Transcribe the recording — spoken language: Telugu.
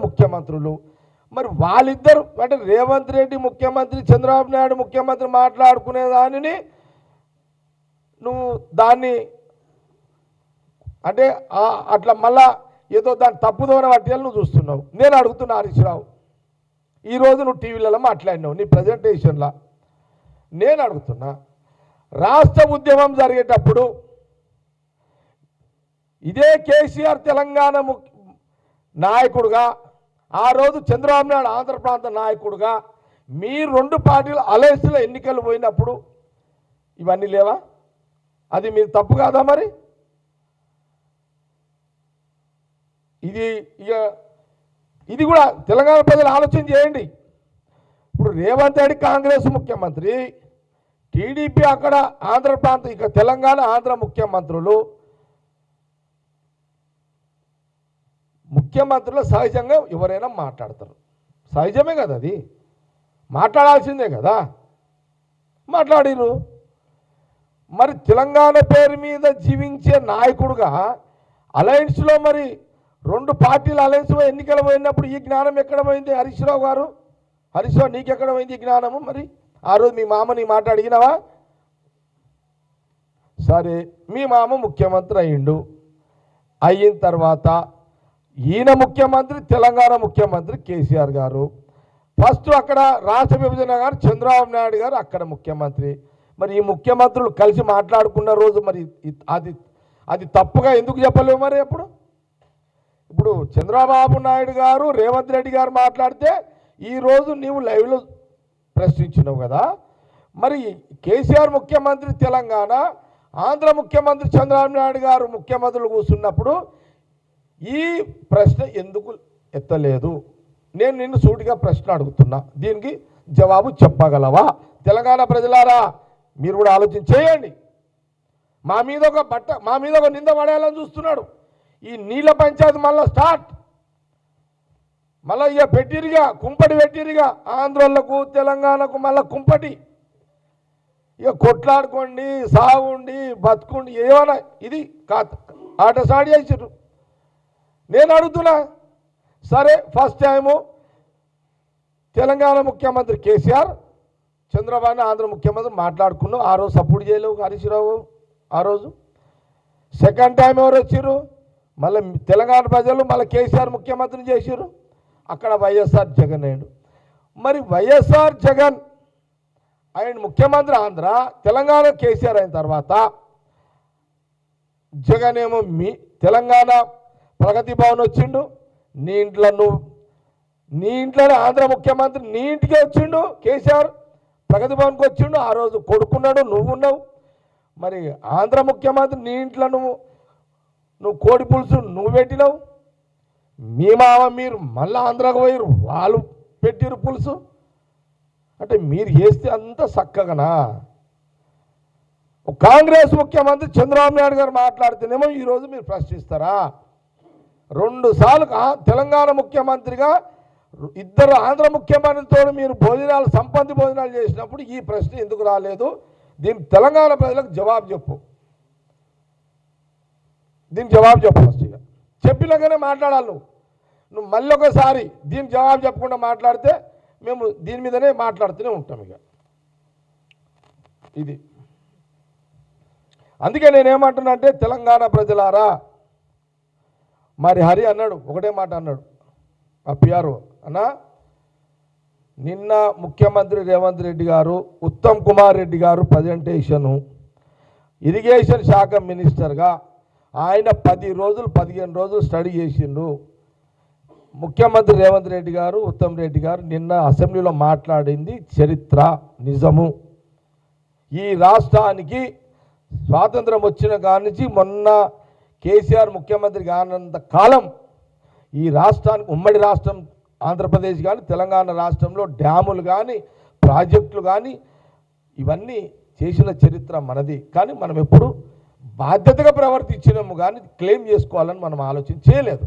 ముఖ్యమంత్రులు. మరి వాళ్ళిద్దరు అంటే రేవంత్ రెడ్డి ముఖ్యమంత్రి, చంద్రబాబు నాయుడు ముఖ్యమంత్రి మాట్లాడుకునే దానిని నువ్వు దాన్ని అంటే అట్లా మళ్ళా ఏదో దాన్ని తప్పుదోన పట్టేయాలని నువ్వు చూస్తున్నావు. నేను అడుగుతున్నా హరీష్ రావు, ఈరోజు నువ్వు టీవీలలో మాట్లాడినావు నీ ప్రజెంటేషన్లో. నేను అడుగుతున్నా, రాష్ట్ర ఉద్యమం జరిగేటప్పుడు ఇదే కేసీఆర్ తెలంగాణ నాయకుడుగా, ఆ రోజు చంద్రబాబు నాయుడు ఆంధ్ర ప్రాంత నాయకుడుగా మీ రెండు పార్టీల అలయన్స్లో ఎన్నికలు పోయినప్పుడు ఇవన్నీ లేవా? అది మీరు తప్పు కాదా? మరి ఇది కూడా తెలంగాణ ప్రజలు ఆలోచన చేయండి. ఇప్పుడు రేవంత్ రెడ్డి కాంగ్రెస్ ముఖ్యమంత్రి, టీడీపీ అక్కడ ఆంధ్ర ప్రాంత, ఇక తెలంగాణ ఆంధ్ర ముఖ్యమంత్రులు సహజంగా ఎవరైనా మాట్లాడతారు, సహజమే కదా, అది మాట్లాడాల్సిందే కదా, మాట్లాడిరు. మరి తెలంగాణ పేరు మీద జీవించే నాయకుడుగా అలయన్స్లో మరి రెండు పార్టీల అలయన్స్లో ఎన్నికలు పోయినప్పుడు ఈ జ్ఞానం ఎక్కడ పోయింది హరీష్ రావు గారు? హరీష్ రావు నీకెక్కడ పోయింది ఈ జ్ఞానము? మరి ఆ రోజు మీ మామ నీ మాట అడిగినావా? సరే, మీ మామ ముఖ్యమంత్రి అయిన తర్వాత ఈయన ముఖ్యమంత్రి, తెలంగాణ ముఖ్యమంత్రి కేసీఆర్ గారు, ఫస్ట్ అక్కడ రాష్ట్ర విభజన గారు చంద్రబాబు నాయుడు గారు అక్కడ ముఖ్యమంత్రి. మరి ఈ ముఖ్యమంత్రులు కలిసి మాట్లాడుకున్న రోజు మరి అది తప్పుగా ఎందుకు చెప్పలేవు? మరి ఇప్పుడు చంద్రబాబు నాయుడు గారు, రేవంత్ రెడ్డి గారు మాట్లాడితే ఈరోజు నీవు లైవ్లో ప్రశ్నించినావు కదా. మరి కేసీఆర్ ముఖ్యమంత్రి తెలంగాణ, ఆంధ్ర ముఖ్యమంత్రి చంద్రబాబు నాయుడు గారు ముఖ్యమంత్రులు కూర్చున్నప్పుడు ఈ ప్రశ్న ఎందుకు ఎత్తలేదు? నేను నిన్ను సూటిగా ప్రశ్న అడుగుతున్నా, దీనికి జవాబు చెప్పగలవా? తెలంగాణ ప్రజలారా మీరు కూడా ఆలోచన చేయండి. మా మీద ఒక నింద పడేయాలని చూస్తున్నాడు. ఈ నీళ్ళ పంచాయతీ మళ్ళీ స్టార్ట్, మళ్ళీ ఇక పెట్టిరిగా, కుంపటి పెట్టిరిగా, ఆంధ్రోళ్లకు తెలంగాణకు మళ్ళీ కుంపటి. ఇక కొట్లాడుకోండి, సాగుండి, బతుకుండి, ఏమైనా ఇది ఆట స్టార్ట్ చేసారు. నేను అడుగుతున్నా, సరే ఫస్ట్ టైము తెలంగాణ ముఖ్యమంత్రి కేసీఆర్, చంద్రబాబు ఆంధ్ర ముఖ్యమంత్రి మాట్లాడుకున్నావు, ఆ రోజు సపోర్ట్ చేయలేవు హరీష్ రావు. ఆ రోజు సెకండ్ టైం ఎవరు వచ్చారు? మళ్ళీ తెలంగాణ ప్రజలు మళ్ళీ కేసీఆర్ ముఖ్యమంత్రిని చేశారు. అక్కడ వైఎస్ఆర్ జగన్ అయ్యాడు. మరి వైఎస్ఆర్ జగన్ ఆయన ముఖ్యమంత్రి ఆంధ్ర, తెలంగాణ కేసీఆర్ అయిన తర్వాత జగన్ ఏమో మీ తెలంగాణ ప్రగతి భవన్ వచ్చిండు, నీ ఇంట్లోనే ఆంధ్ర ముఖ్యమంత్రి నీ ఇంటికే వచ్చిండు, కేసీఆర్ ప్రగతి భవన్కి వచ్చిండు. ఆ రోజు కొడుకున్నాడు, నువ్వున్నావు. మరి ఆంధ్ర ముఖ్యమంత్రి నీ ఇంట్లో నువ్వు కోడి పులుసు నువ్వు పెట్టినావు, మీ మామ మీరు మళ్ళీ ఆంధ్రాకు పోయారు, వాళ్ళు పెట్టిరు పులుసు. అంటే మీరు చేస్తే అంత చక్కగానా? కాంగ్రెస్ ముఖ్యమంత్రి చంద్రబాబు నాయుడు గారు మాట్లాడితేనేమో ఈరోజు మీరు ప్రశ్నిస్తారా? 2 సార్లు తెలంగాణ ముఖ్యమంత్రిగా ఇద్దరు ఆంధ్ర ముఖ్యమంత్రితో మీరు సంపంతి భోజనాలు చేసినప్పుడు ఈ ప్రశ్న ఎందుకు రాలేదు? దీనికి తెలంగాణ ప్రజలకు జవాబు చెప్పు. దీనికి జవాబు చెప్పు. ఫస్ట్ ఇక చెప్పినాకనే మాట్లాడాలి. నువ్వు మళ్ళీ ఒకసారి దీనికి జవాబు చెప్పకుండా మాట్లాడితే మేము దీని మీదనే మాట్లాడుతూనే ఉంటాం. ఇక ఇది అందుకే నేనేమంటున్నా అంటే, తెలంగాణ ప్రజలారా, మరి హరి అన్నాడు ఒకటే మాట అన్నాడు, ఆ పిఆర్ఓ అన్నా, నిన్న ముఖ్యమంత్రి రేవంత్ రెడ్డి గారు, ఉత్తమ్ కుమార్ రెడ్డి గారు ప్రజెంటేషను ఇరిగేషన్ శాఖ మినిస్టర్గా ఆయన 10 రోజులు 15 రోజులు స్టడీ చేసిండు. ముఖ్యమంత్రి రేవంత్ రెడ్డి గారు, ఉత్తమ్ రెడ్డి గారు నిన్న అసెంబ్లీలో మాట్లాడింది చరిత్ర, నిజము. ఈ రాష్ట్రానికి స్వాతంత్రం వచ్చిన కాడి నుంచి మొన్న కేసీఆర్ ముఖ్యమంత్రి కానంత కాలం ఈ రాష్ట్రానికి, ఉమ్మడి రాష్ట్రం ఆంధ్రప్రదేశ్ కానీ తెలంగాణ రాష్ట్రంలో డ్యాములు కానీ ప్రాజెక్టులు కానీ ఇవన్నీ చేసిన చరిత్ర మనది. కానీ మనం ఎప్పుడు బాధ్యతగా ప్రవర్తించినాము కానీ క్లెయిమ్ చేసుకోవాలని మనం ఆలోచన చేయలేదు.